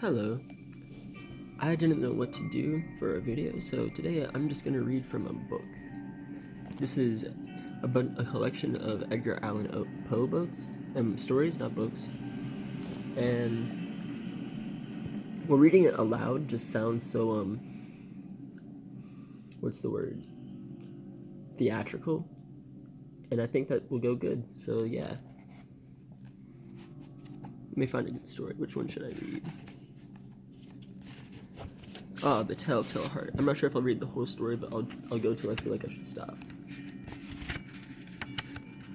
Hello. I didn't know what to do for a video, so today I'm just going to read from a book. This is a collection of Edgar Allan Poe books, stories, not books. And well, reading it aloud just sounds so, what's the word? Theatrical. And I think that will go good, so yeah. Let me find a good story. Which one should I read? Oh, The Telltale Heart. I'm not sure if I'll read the whole story, but I'll go till I feel like I should stop.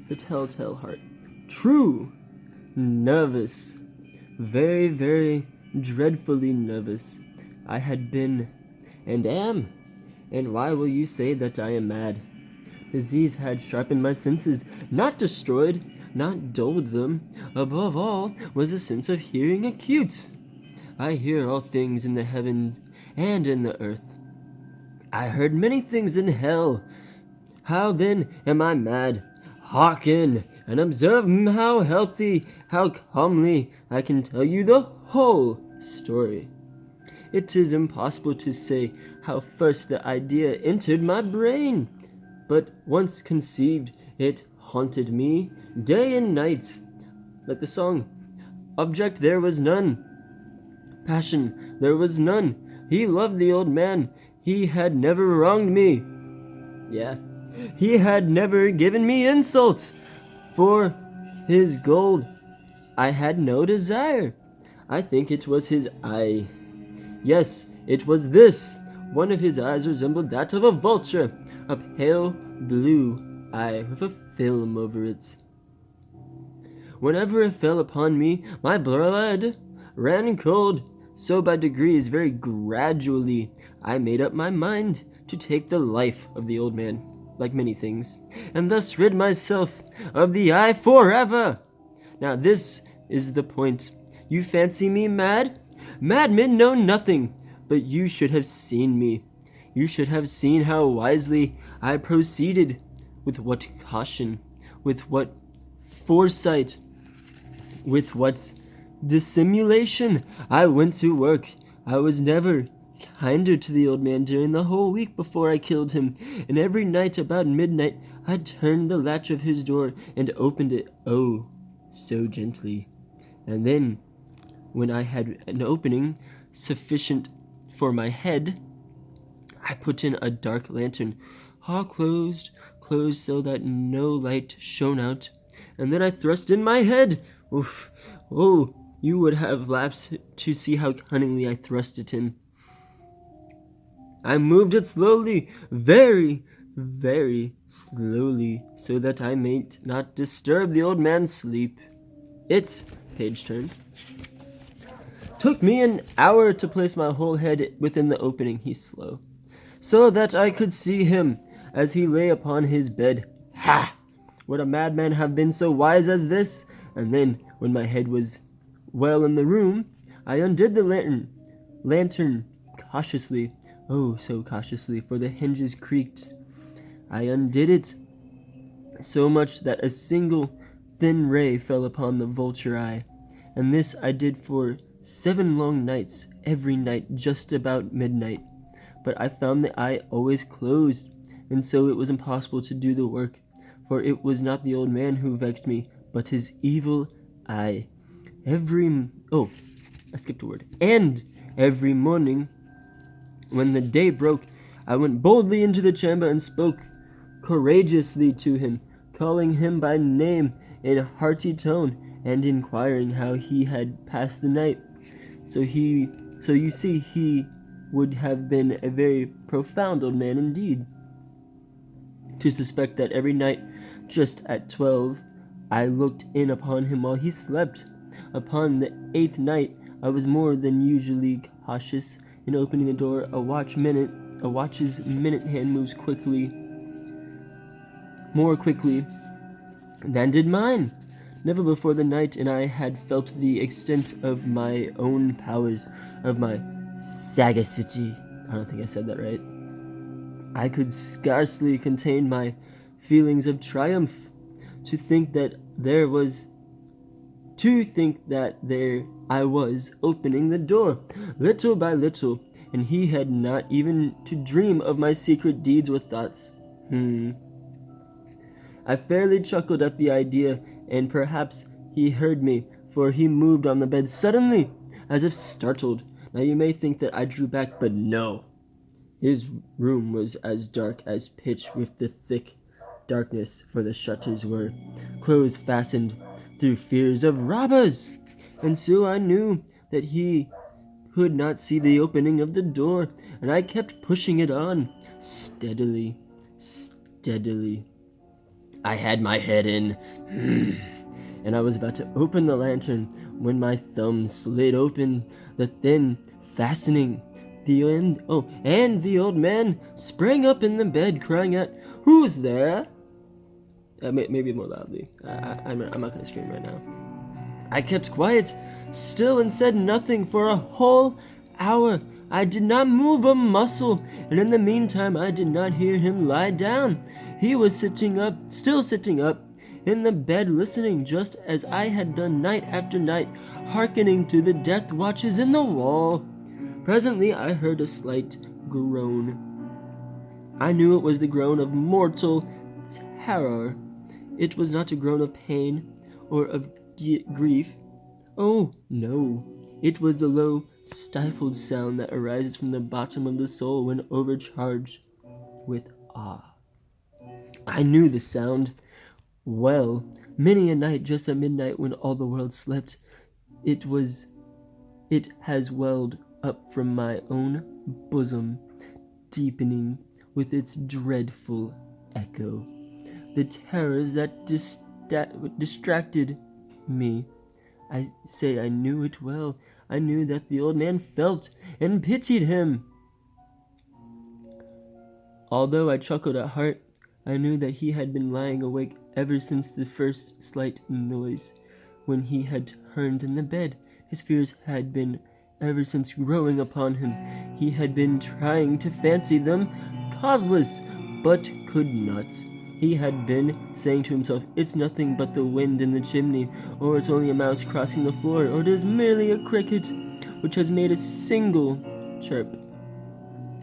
The Telltale Heart. True. Nervous. Very, very dreadfully nervous. I had been, and am. And why will you say that I am mad? Disease had sharpened my senses, not destroyed, not dulled them. Above all was a sense of hearing acute. I hear all things in the heavens and in the earth. I heard many things in hell. How then am I mad? Hearken and observe how healthy, how calmly I can tell you the whole story. It is impossible to say how first the idea entered my brain, but once conceived, it haunted me day and night. Like the song, object there was none. Passion there was none. He loved the old man. He had never wronged me. Yeah. He had never given me insult. For his gold I had no desire. I think it was his eye. Yes, it was this. One of his eyes resembled that of a vulture, a pale blue eye with a film over it. Whenever it fell upon me, my blood ran cold. So by degrees, very gradually, I made up my mind to take the life of the old man, like many things, and thus rid myself of the eye forever. Now this is the point. You fancy me mad? Madmen know nothing, but you should have seen me. You should have seen how wisely I proceeded, with what caution, with what foresight, with what dissimulation I went to work. I was never kinder to the old man during the whole week before I killed him, and every night about midnight I turned the latch of his door and opened it, oh, so gently. And then, when I had an opening sufficient for my head, I put in a dark lantern, all closed so that no light shone out, and then I thrust in my head. Oof, oh, you would have laughed to see how cunningly I thrust it in. I moved it slowly, very, very slowly, so that I might not disturb the old man's sleep. It, page turn, took me an hour to place my whole head within the opening. He's slow. So that I could see him as he lay upon his bed. Ha! Would a madman have been so wise as this? And then, when my head was well in the room, I undid the lantern cautiously, oh, so cautiously, for the hinges creaked. I undid it so much that a single thin ray fell upon the vulture eye, and this I did for 7 long nights, every night just about midnight. But I found the eye always closed, and so it was impossible to do the work, for it was not the old man who vexed me, but his evil eye. I skipped a word. And every morning, when the day broke, I went boldly into the chamber and spoke courageously to him, calling him by name in a hearty tone, and inquiring how he had passed the night. So you see, he would have been a very profound old man indeed, to suspect that every night, just at 12, I looked in upon him while he slept. Upon the 8th night, I was more than usually cautious in opening the door. A watch's minute hand moves more quickly than did mine. Never before the night and I had felt the extent of my own powers, of my sagacity. I don't think I said that right. I could scarcely contain my feelings of triumph. To think that there was To think that there I was, opening the door, little by little, and he had not even to dream of my secret deeds or thoughts. I fairly chuckled at the idea, and perhaps he heard me, for he moved on the bed suddenly, as if startled. Now you may think that I drew back, but no. His room was as dark as pitch with the thick darkness, for the shutters were closed, fastened through fears of robbers. And so I knew that he could not see the opening of the door, and I kept pushing it on, steadily, steadily. I had my head in, and I was about to open the lantern when my thumb slid open the thin fastening. And the old man sprang up in the bed, crying out, "Who's there?" Maybe more loudly. I'm not going to scream right now. I kept quiet, still, and said nothing for a whole hour. I did not move a muscle, and in the meantime I did not hear him lie down. He was still sitting up, in the bed, listening, just as I had done night after night, hearkening to the death watches in the wall. Presently I heard a slight groan. I knew it was the groan of mortal terror. It was not a groan of pain or of grief. Oh, no. It was the low, stifled sound that arises from the bottom of the soul when overcharged with awe. I knew the sound well. Many a night, just at midnight, when all the world slept, it has welled up from my own bosom, deepening with its dreadful echo. The terrors that distracted me, I say I knew it well. I knew that the old man felt and pitied him. Although I chuckled at heart, I knew that he had been lying awake ever since the first slight noise, when he had turned in the bed. His fears had been ever since growing upon him. He had been trying to fancy them causeless, but could not. He had been saying to himself, "It's nothing but the wind in the chimney, or it's only a mouse crossing the floor, or it is merely a cricket which has made a single chirp."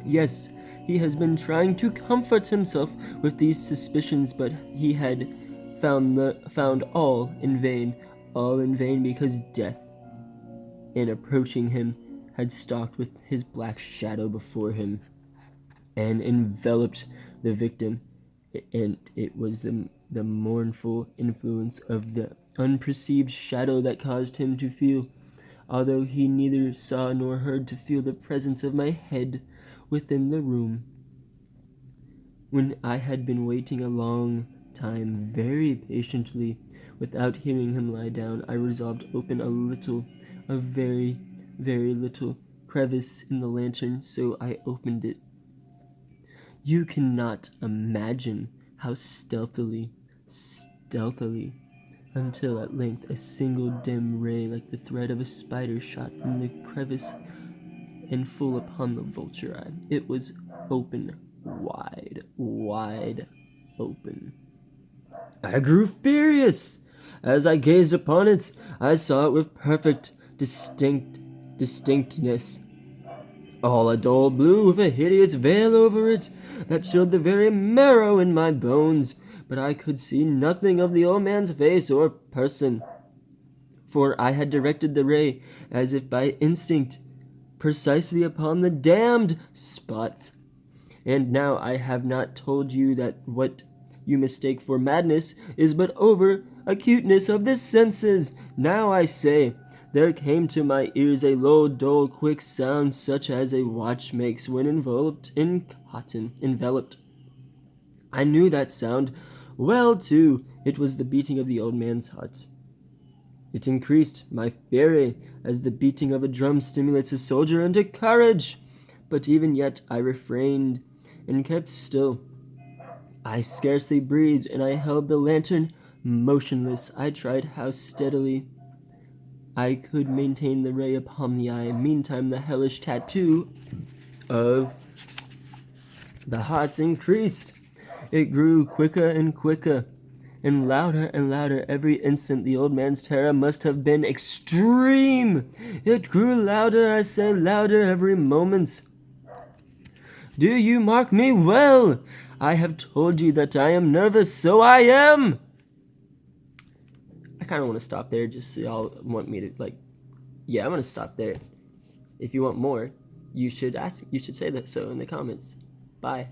Yes, he has been trying to comfort himself with these suspicions, but he had found all in vain because death, in approaching him, had stalked with his black shadow before him and enveloped the victim, and it was the mournful influence of the unperceived shadow that caused him to feel, although he neither saw nor heard, to feel the presence of my head within the room. When I had been waiting a long time, very patiently, without hearing him lie down, I resolved to open a very, very little crevice in the lantern, so I opened it. You cannot imagine how stealthily, until at length a single dim ray like the thread of a spider shot from the crevice and full upon the vulture eye. It was open, wide open. I grew furious. As I gazed upon it, I saw it with perfect distinctness. All a dull blue with a hideous veil over it that chilled the very marrow in my bones, but I could see nothing of the old man's face or person, for I had directed the ray, as if by instinct, precisely upon the damned spot. And now I have not told you that what you mistake for madness is but over acuteness of the senses. Now I say, there came to my ears a low, dull, quick sound, such as a watch makes when enveloped in cotton. I knew that sound well, too. It was the beating of the old man's heart. It increased my fury, as the beating of a drum stimulates a soldier into courage. But even yet I refrained and kept still. I scarcely breathed, and I held the lantern motionless. I tried how steadily I could maintain the ray upon the eye. Meantime, the hellish tattoo of the hearts increased. It grew quicker and quicker, and louder every instant. The old man's terror must have been extreme. It grew louder, I said, louder every moment. Do you mark me well? I have told you that I am nervous, so I am. I kind of want to stop there just so y'all want me to, like, yeah, I'm going to stop there. If you want more, you should say that so in the comments. Bye.